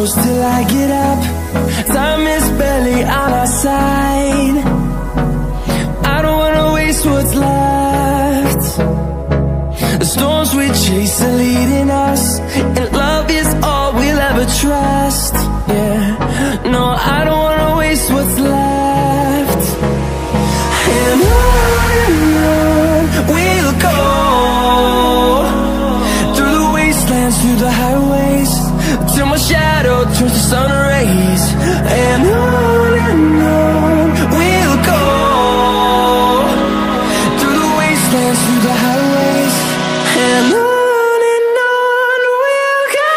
close till I get up. Time is barely on our side. I don't wanna waste what's left. The storms we chase are leading us, and love is all we'll ever trust. Yeah, no, I don't wanna waste what's left. And on we'll go, through the wastelands, through the highways, till my shadow turns to sun rays. And on we'll go, through the wastelands, through the highways, and on we'll go.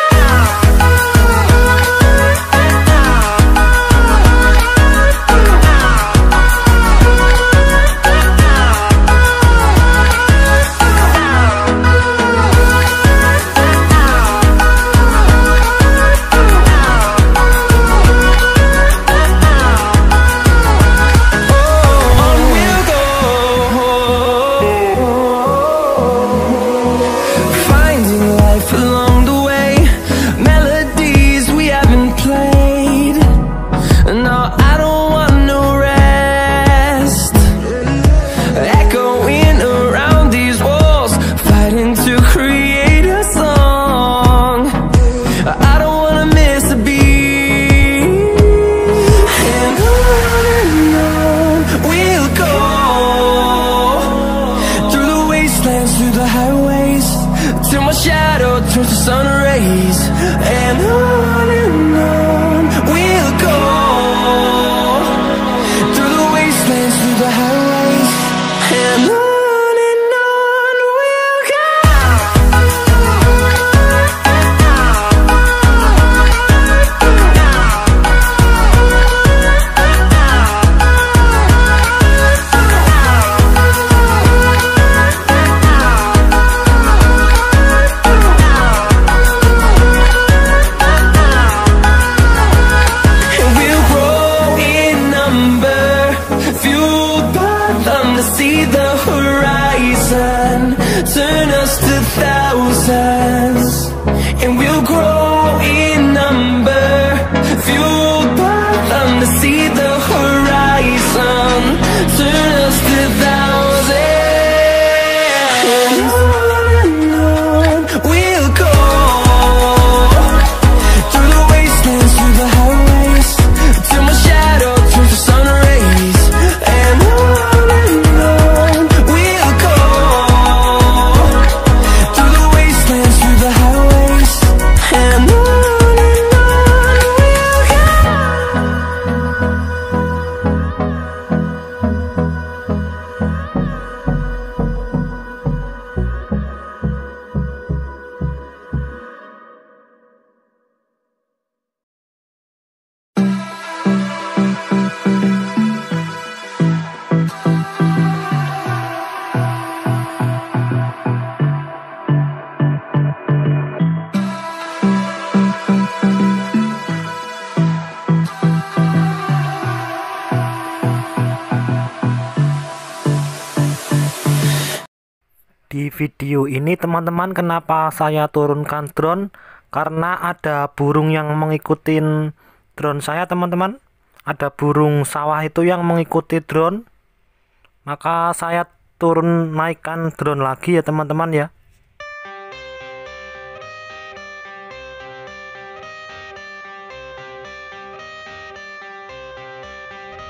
Di video ini teman-teman, kenapa saya turunkan drone, karena ada burung yang mengikuti drone saya teman-teman. Ada burung sawah itu yang mengikuti drone, maka saya turun naikkan drone lagi ya teman-teman ya.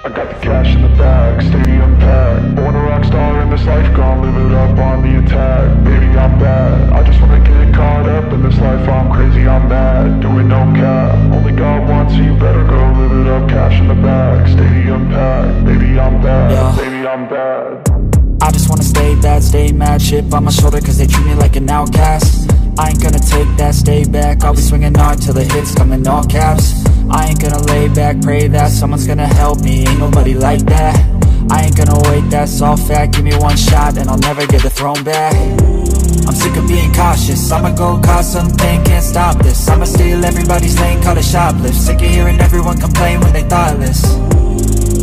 I got the cash in the bag, stadium packed. Born a rock star in this life, gonna live it up on the attack. Baby, I'm bad, I just wanna get caught up in this life. I'm crazy, I'm mad, doing no cap. Only God wants you, better go live it up. Cash in the bag, stadium packed. Baby, I'm bad, baby, I'm bad. I just wanna stay bad, stay mad. Chip on my shoulder cause they treat me like an outcast. I ain't gonna take that, stay back. I'll be swinging hard till the hits come in all caps. I ain't gonna lay back, pray that someone's gonna help me. Ain't nobody like that. I ain't gonna wait, that's all fact. Give me one shot and I'll never get the throne back. I'm sick of being cautious, I'ma go cause something, can't stop this. I'ma steal everybody's lane, call it shoplift. Sick of hearing everyone complain when they thoughtless.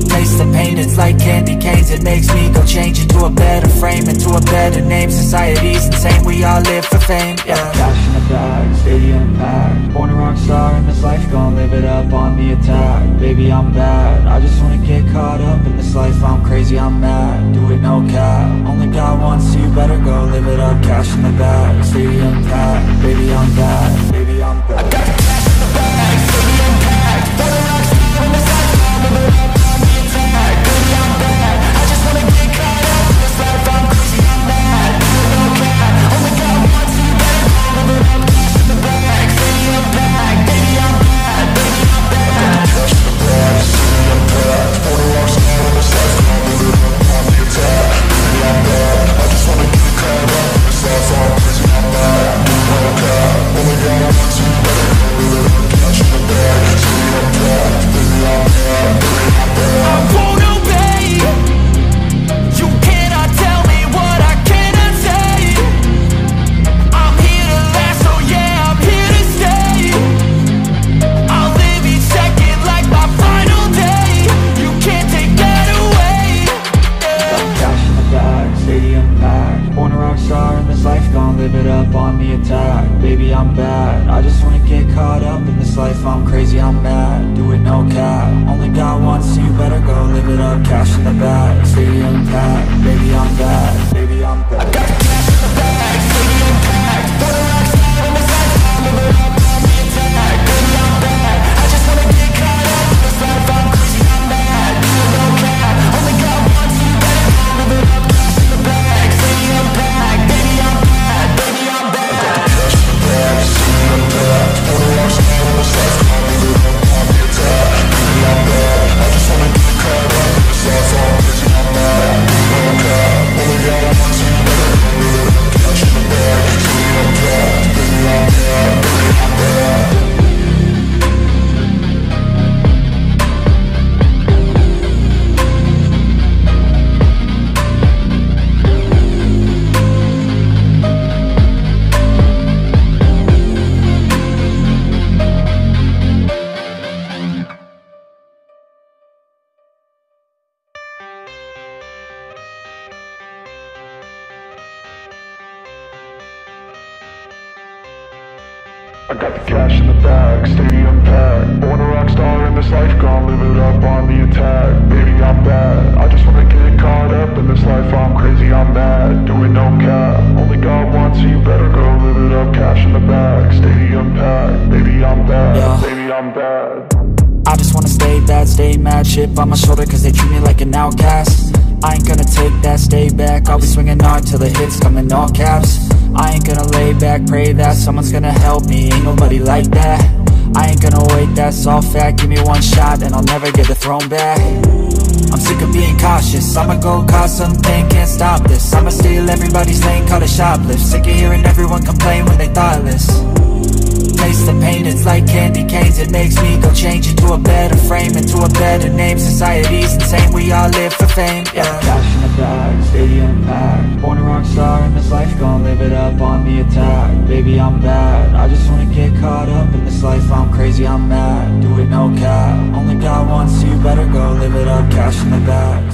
Taste the pain, it's like candy canes. It makes me go change into a better frame, into a better name. Society's insane, we all live for fame, yeah. Cash in the bag, stadium packed. Born a rock star in this life, gon' live it up on the attack. Baby, I'm bad, I just wanna get caught up in this life. I'm crazy, I'm mad, do it no cap. Only God wants you, better go live it up. Cash in the bag, stadium packed. Baby, I'm bad, baby, I'm bad. I got the cash in the bag, stadium packed. Born a rock star in this life, gon' live it up on the attack. Baby, I'm bad, I just wanna get caught up in this life. I'm crazy, I'm mad, do it no cap. Only God wants you, better go live it up. Cash in the bag, stadium packed. Baby, I'm bad, baby, I'm bad. Cash in the bag, stadium packed. Born a rock star in this life, gon' live it up on the attack. Baby, I'm bad, I just wanna get caught up in this life. I'm crazy, I'm mad, do it no cap. Only God wants you, better go live it up. Cash in the bag, stadium packed. Baby, I'm bad, baby, I'm bad. I won't obey. You cannot tell me what I cannot say. I'm here to last, so yeah, I'm here to stay. I'll live each second like my final day. You can't take that away, yeah. Cash in the bag, stadium packed. Born a rock star in this life, gon' live it up on the attack. Baby, I'm bad, I just wanna get caught up in this life. I'm crazy, I'm mad, do it no cap. Only God wants you, better go live it up. Cash in the bag, stadium packed. Baby, I'm bad, baby, I'm bad. I got the cash in the bag, stadium packed. Born a rock star in this life, gon' live it up on the attack. Baby, I'm bad, I just wanna get caught up in this life. I'm crazy, I'm mad, do it no cap. Only God wants you, better go live it up. Cash in the bag, stadium packed. Baby, I'm bad, baby, I'm bad. I got the cash in the bag, stadium packed. Born a rock star in this life, gon' live it up on the attack. Baby, I'm bad, I just wanna get caught up in this life. I'm crazy, I'm mad, do it no cap. Only God wants you, better go live it up. Cash in the bag, stadium packed. Baby, I'm bad, baby, I'm bad. I got the cash in the bag, stadium packed. Born a rock star in this life, gon' live it up on the attack. Baby, I'm bad, I just wanna get caught up in this life. I'm crazy, I'm mad, do it no cap. Only God wants you, better go live it up. Cash in the bag, stadium packed. Baby, I'm bad, yeah. Baby, I'm bad. I just wanna stay bad, stay mad. Chip on my shoulder cause they treat me like an outcast. I ain't gonna take that, stay back. I'll be swinging hard till the hits come in all caps. I ain't gonna lay back, pray that someone's gonna help me. Ain't nobody like that. I ain't gonna wait, that's all fact. Give me one shot and I'll never get the throne back. I'm sick of being cautious, I'ma go cause something, can't stop this. I'ma steal everybody's lane, call it shoplift. Sick of hearing everyone complain when they thoughtless. Taste the pain, it's like candy canes. It makes me go change into a better frame, into a better name. Society's insane, we all live for fame, yeah. Cash in the bag, stadium packed. Born a rock star in this life, gon' live it up on the attack. Baby, I'm bad, I just wanna get caught up in this life. I'm crazy, I'm mad, do it no cap. Only God wants you, better go live it up. Cash in the bag,